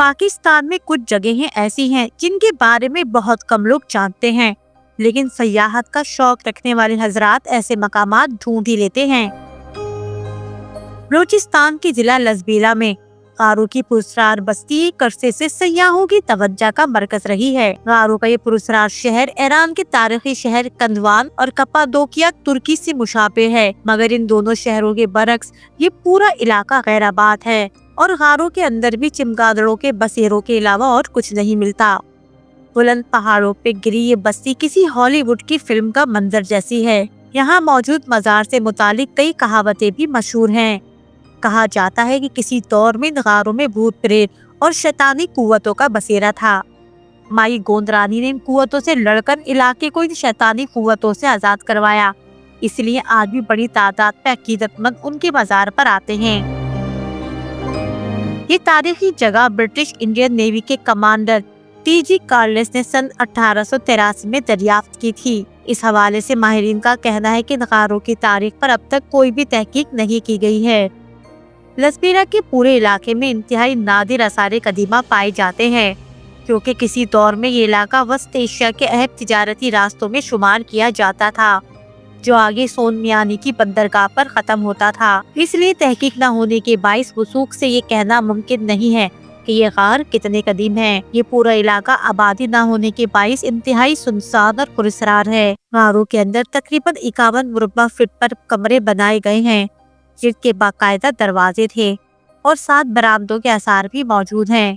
پاکستان میں کچھ جگہیں ایسی ہیں جن کے بارے میں بہت کم لوگ جانتے ہیں، لیکن سیاحت کا شوق رکھنے والے حضرات ایسے مقامات ڈھونڈ ہی لیتے ہیں۔ بلوچستان کے ضلع لزبیلا میں غاروں کی پراسرار بستی ایک عرصے سے سیاحوں کی توجہ کا مرکز رہی ہے۔ غاروں کا یہ پراسرار شہر ایران کے تاریخی شہر کندوان اور کپادوکیا ترکی سے مشابہ ہے، مگر ان دونوں شہروں کے برعکس یہ پورا علاقہ غیر آباد ہے اور غاروں کے اندر بھی چمگادڑوں کے بسیروں کے علاوہ اور کچھ نہیں ملتا۔ بلند پہاڑوں پہ گری یہ بستی کسی ہالی ووڈ کی فلم کا منظر جیسی ہے۔ یہاں موجود مزار سے متعلق کئی کہاوتیں بھی مشہور ہیں۔ کہا جاتا ہے کہ کسی دور میں ان غاروں میں بھوت پریت اور شیطانی قوتوں کا بسیرا تھا۔ مائی گوند رانی نے ان قوتوں سے لڑ کر علاقے کو ان شیطانی قوتوں سے آزاد کروایا، اس لیے آج بھی بڑی تعداد میں عقیدت مند ان کے مزار پر آتے ہیں۔ یہ تاریخی جگہ برٹش انڈین نیوی کے کمانڈر ٹی جی کارلس نے سن 1883 میں دریافت کی تھی۔ اس حوالے سے ماہرین کا کہنا ہے کہ ان غاروں کی تاریخ پر اب تک کوئی بھی تحقیق نہیں کی گئی ہے۔ لزبیلا کے پورے علاقے میں انتہائی نادر آثار قدیمہ پائے جاتے ہیں، کیونکہ کسی دور میں یہ علاقہ وسط ایشیا کے اہم تجارتی راستوں میں شمار کیا جاتا تھا، جو آگے سون میانی کی بندرگاہ پر ختم ہوتا تھا۔ اس لیے تحقیق نہ ہونے کے باعث وثوق سے یہ کہنا ممکن نہیں ہے کہ یہ غار کتنے قدیم ہیں۔ یہ پورا علاقہ آبادی نہ ہونے کے باعث انتہائی سنسان اور پراسرار ہے۔ غاروں کے اندر تقریباً 51 مربع فٹ پر کمرے بنائے گئے ہیں، جن کے باقاعدہ دروازے تھے اور 7 برآمدوں کے آثار بھی موجود ہیں۔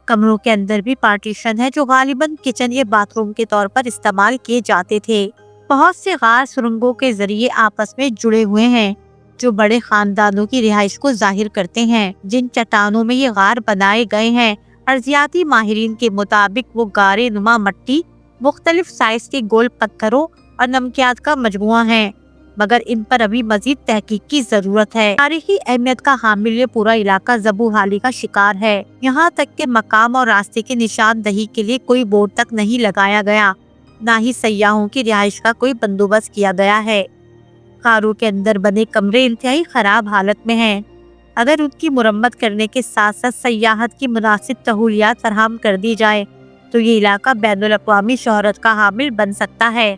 کمروں کے اندر بھی پارٹیشن ہے جو غالباً کچن یا باتھ روم کے طور پر استعمال کیے جاتے تھے۔ بہت سے غار سرنگوں کے ذریعے آپس میں جڑے ہوئے ہیں، جو بڑے خاندانوں کی رہائش کو ظاہر کرتے ہیں۔ جن چٹانوں میں یہ غار بنائے گئے ہیں، ارضیاتی ماہرین کے مطابق وہ غارے نما مٹی، مختلف سائز کے گول پتھروں اور نمکیات کا مجموعہ ہیں، مگر ان پر ابھی مزید تحقیق کی ضرورت ہے۔ تاریخی اہمیت کا حامل یہ پورا علاقہ زبوحالی کا شکار ہے، یہاں تک کہ مقام اور راستے کی نشاندہی کے لیے کوئی بورڈ تک نہیں لگایا گیا، نہ ہی سیاحوں کی رہائش کا کوئی بندوبست کیا گیا ہے۔ غاروں کے اندر بنے کمرے انتہائی خراب حالت میں ہیں۔ اگر ان کی مرمت کرنے کے ساتھ ساتھ سیاحت کی مناسب سہولیات فراہم کر دی جائے تو یہ علاقہ بین الاقوامی شہرت کا حامل بن سکتا ہے۔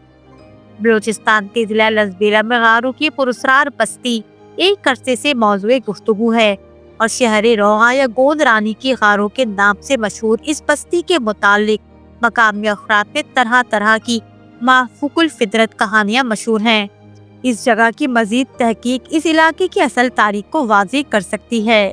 بلوچستان کے ضلع لزبیلا میں غاروں کی پراسرار بستی ایک عرصے سے موضوع گفتگو ہے اور شہر روغاں یا گوند رانی کی غاروں کے نام سے مشہور اس بستی کے متعلق مقامی افراد میں طرح طرح کی مافوق الفطرت کہانیاں مشہور ہیں۔ اس جگہ کی مزید تحقیق اس علاقے کی اصل تاریخ کو واضح کر سکتی ہے۔